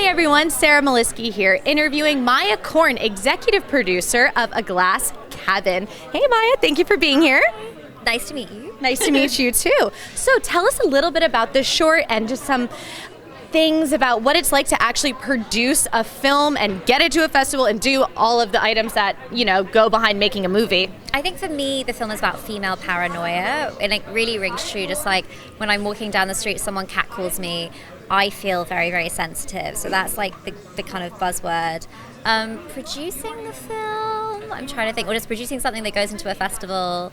Hey everyone, Sarah Maliski here, interviewing Maya Korn, executive producer of A Glass Cabin. Hey Maya, thank you for being here. Nice to meet you. Nice to meet you too. So tell us a little bit about this short and just some things about what it's like to actually produce a film and get it to a festival and do all of the items that, go behind making a movie. I think for me, the film is about female paranoia, and it really rings true. Just like when I'm walking down the street, someone catcalls me, I feel very, very sensitive. So that's like the kind of buzzword. Producing the film, I'm trying to think, or just producing something that goes into a festival.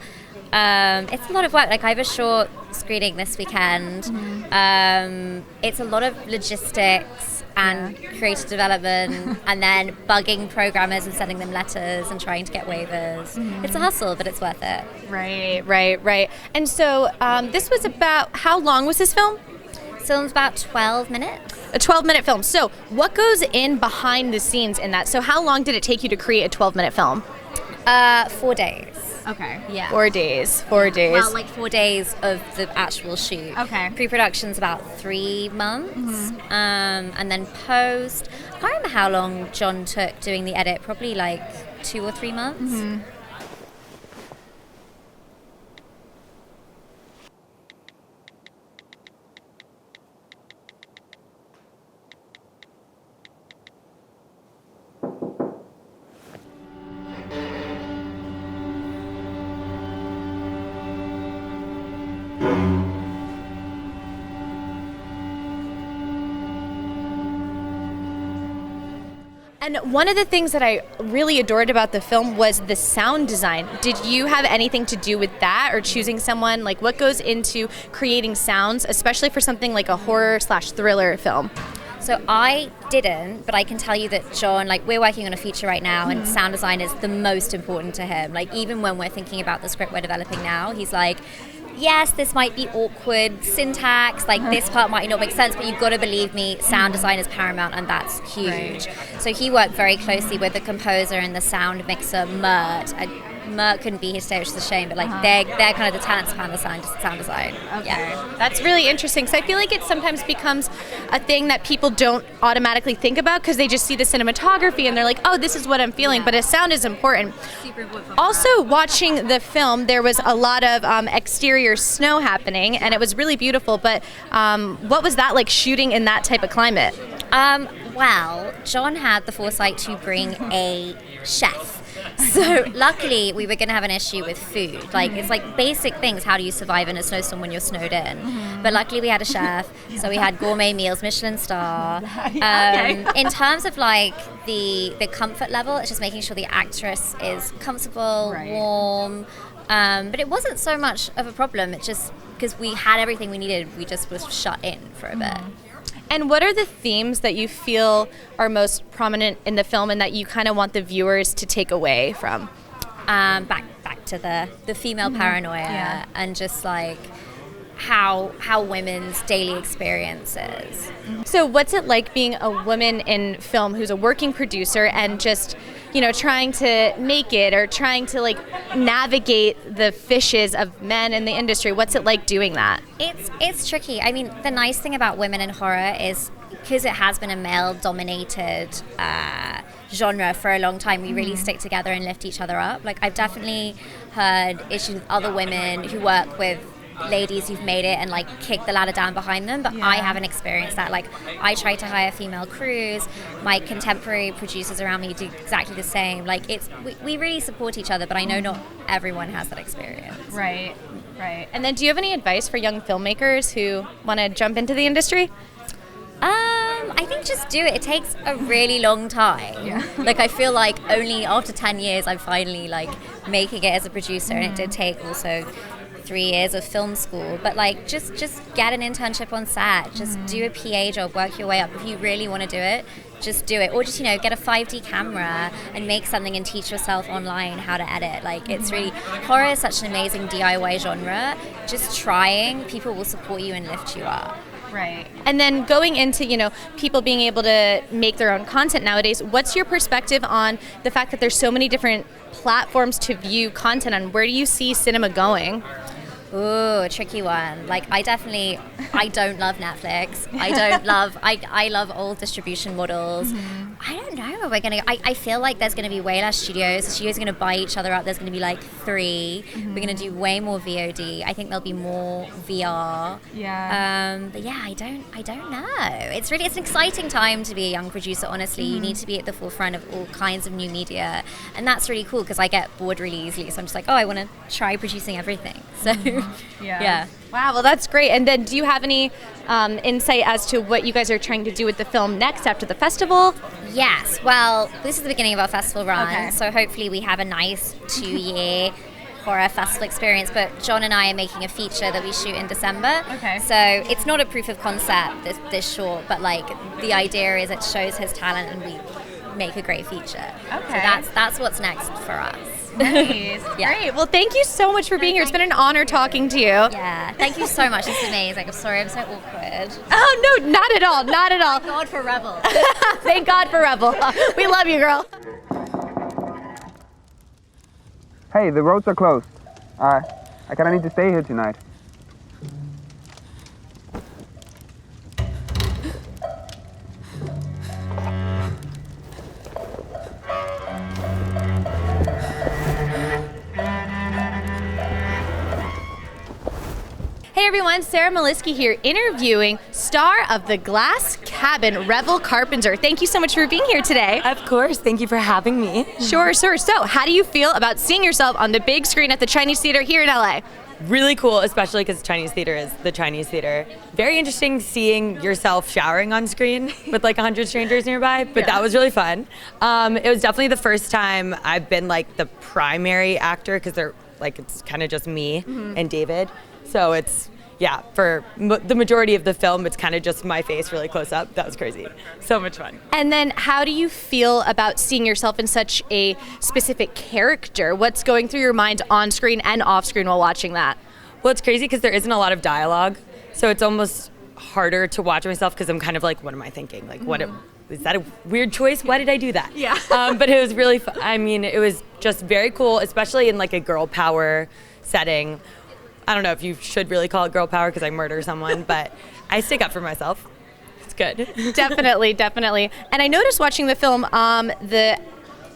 It's a lot of work. Like I have a short screening this weekend. It's a lot of logistics and creative development and then bugging programmers and sending them letters and trying to get waivers. It's a hustle, but it's worth it. Right. And so this was about, how long was this film? This film's about 12 minutes. A 12-minute film. So what goes in behind the scenes in that? So how long did it take you to create a 12-minute film? 4 days. Okay. Yeah. 4 days. Well, like 4 days of the actual shoot. Okay. Pre-production's about 3 months. And then post, I can't remember how long John took doing the edit, probably like 2 or 3 months. And one of the things that I really adored about the film was the sound design. Did you have anything to do with that, or choosing someone? Like, what goes into creating sounds, especially for something like a horror/thriller film? So I didn't, but I can tell you that John, like we're working on a feature right now and sound design is the most important to him. Like even when we're thinking about the script we're developing now, he's like, yes, this might be awkward syntax, like this part might not make sense, but you've got to believe me, sound design is paramount and that's huge. So he worked very closely with the composer and the sound mixer, Mert. Mert couldn't be here today, which is a shame, but like they're kind of the talents behind the sound design. Okay. Yeah. That's really interesting, because I feel like it sometimes becomes a thing that people don't automatically think about because they just see the cinematography and they're like, oh, this is what I'm feeling, but a sound is important. Super important. Also, watching the film, there was a lot of exterior snow happening, and it was really beautiful, but what was that like shooting in that type of climate? Well, John had the foresight to bring a chef. So luckily we were going to have an issue with food. Like it's like basic things. How do you survive in a snowstorm when you're snowed in? But luckily we had a chef. So we had gourmet meals, Michelin star. In terms of like the comfort level, it's just making sure the actress is comfortable, warm. But it wasn't so much of a problem. It's just because we had everything we needed. We just was shut in for a bit. And what are the themes that you feel are most prominent in the film and that you kind of want the viewers to take away from? Back to the female paranoia and just like how women's daily experience is. So what's it like being a woman in film who's a working producer and just, trying to make it or trying to like navigate the fishes of men in the industry? What's it like doing that? It's tricky. I mean, the nice thing about women in horror is because it has been a male-dominated genre for a long time, we really stick together and lift each other up. Like I've definitely heard issues with other women who work with ladies who've made it and like kick the ladder down behind them, but I haven't experienced that. Like I try to hire female crews, my contemporary producers around me do exactly the same. Like we really support each other, but I know not everyone has that experience. Right. And then do you have any advice for young filmmakers who want to jump into the industry? I think just do it. It takes a really long time. Like I feel like only after 10 years I'm finally like making it as a producer, and it did take also 3 years of film school, but like just get an internship on set, just do a PA job, work your way up. If you really want to do it, just do it, or just get a 5D camera and make something and teach yourself online how to edit. Like it's really, horror is such an amazing DIY genre. Just trying, people will support you and lift you up. Right. And then going into, people being able to make their own content nowadays, what's your perspective on the fact that there's so many different platforms to view content on? Where do you see cinema going? Ooh, a tricky one. Like, I don't love Netflix. I love old distribution models. I don't know. I feel like there's going to be way less studios. The studios are going to buy each other out. There's going to be like 3. We're going to do way more VOD. I think there'll be more VR. Yeah. But yeah, I don't know. It's an exciting time to be a young producer, honestly. You need to be at the forefront of all kinds of new media. And that's really cool because I get bored really easily. So I'm just like, I want to try producing everything. So yeah. Wow, well, that's great. And then do you have any insight as to what you guys are trying to do with the film next after the festival? Yes. Well, this is the beginning of our festival run. Okay. So hopefully we have a nice 2-year horror festival experience. But John and I are making a feature that we shoot in December. Okay. So it's not a proof of concept, this short, but like the idea is it shows his talent and we make a great feature. Okay. So that's what's next for us. Nice. Yeah. Great. Well, thank you so much for being here. It's been an honor talking to you. Yeah. Thank you so much. This is amazing. I'm sorry I'm so awkward. Oh, no, not at all. Not at all. Thank God for Revell. Thank God for Revell. We love you, girl. Hey, the roads are closed. I kind of need to stay here tonight. Hey everyone, Sarah Maliski here interviewing star of The Glass Cabin, Revell Carpenter. Thank you so much for being here today. Of course, thank you for having me. Sure. So, how do you feel about seeing yourself on the big screen at the Chinese Theater here in LA? Really cool, especially because Chinese theater is the Chinese theater. Very interesting seeing yourself showering on screen with like 100 strangers nearby, but that was really fun. It was definitely the first time I've been like the primary actor because it's kind of just me and David. So it's, for the majority of the film, it's kind of just my face really close up. That was crazy. So much fun. And then how do you feel about seeing yourself in such a specific character? What's going through your mind on screen and off screen while watching that? Well, it's crazy because there isn't a lot of dialogue. So it's almost harder to watch myself because I'm kind of like, what am I thinking? Like, is that a weird choice? Why did I do that? Yeah. But it was really fun. I mean, it was just very cool, especially in like a girl power setting. I don't know if you should really call it girl power because I murder someone, but I stick up for myself. It's good. Definitely. And I noticed watching the film, the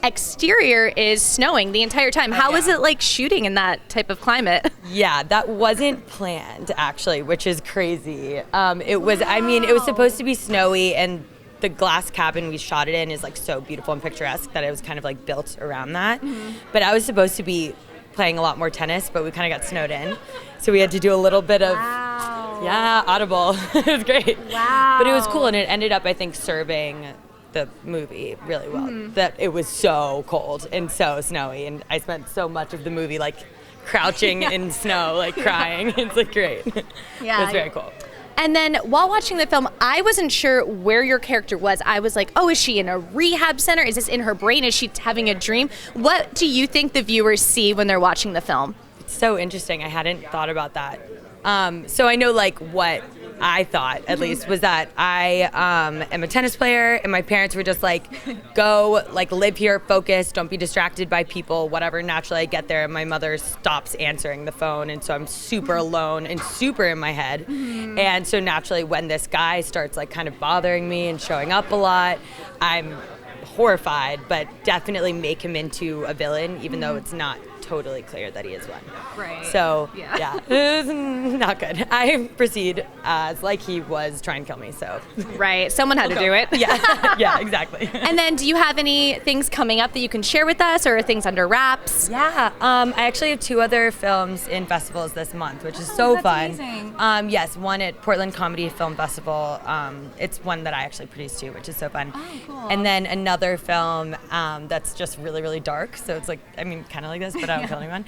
exterior is snowing the entire time. How was it like shooting in that type of climate? Yeah, that wasn't planned actually, which is crazy. It was supposed to be snowy, and the glass cabin we shot it in is like so beautiful and picturesque that it was kind of like built around that. But I was supposed to be playing a lot more tennis, but we kind of got snowed in. So we had to do a little bit of, audible. It was great. Wow. But it was cool, and it ended up, I think, serving the movie really well. That it was so cold and so snowy, and I spent so much of the movie like crouching in snow, like crying. It's like great. Yeah. It was very cool. And then while watching the film, I wasn't sure where your character was. I was like, is she in a rehab center? Is this in her brain? Is she having a dream? What do you think the viewers see when they're watching the film? It's so interesting. I hadn't thought about that. So I know like what I thought at least was that I am a tennis player, and my parents were just like, go like live here, focus, don't be distracted by people, whatever. Naturally I get there and my mother stops answering the phone, and so I'm super alone and super in my head. And so naturally when this guy starts like kind of bothering me and showing up a lot, I'm horrified, but definitely make him into a villain, even though it's not totally clear that he is one. Right. So, yeah, it was not good. I proceed as like he was trying to kill me, so. Right, someone had to do it. Yeah, exactly. And then do you have any things coming up that you can share with us, or things under wraps? Yeah, I actually have 2 other films in festivals this month, which is so fun. Amazing. Yes, one at Portland Comedy Film Festival. It's one that I actually produced too, which is so fun. Oh, cool. And then another film that's just really, really dark. So it's like, I mean, kind of like this, but I don't kill anyone.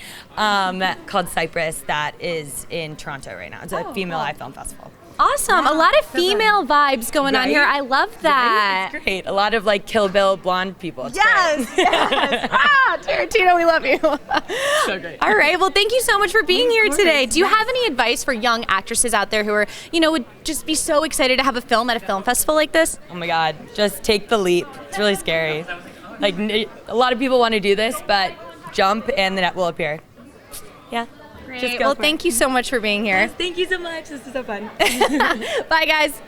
Called Cypress, that is in Toronto right now. It's a female eye film festival. Awesome. A lot of female vibes going on here. I love that. It's great. A lot of like Kill Bill blonde people. It's great. Tarantino, we love you. So great. All right. Well, thank you so much for being here today. Do you have any advice for young actresses out there who are, would just be so excited to have a film at a film festival like this? Oh my God, just take the leap. It's really scary. Like a lot of people want to do this, but jump and the net will appear. Yeah. Great. Well, thank you so much for being here. Yes, thank you so much. This is so fun. Bye, guys.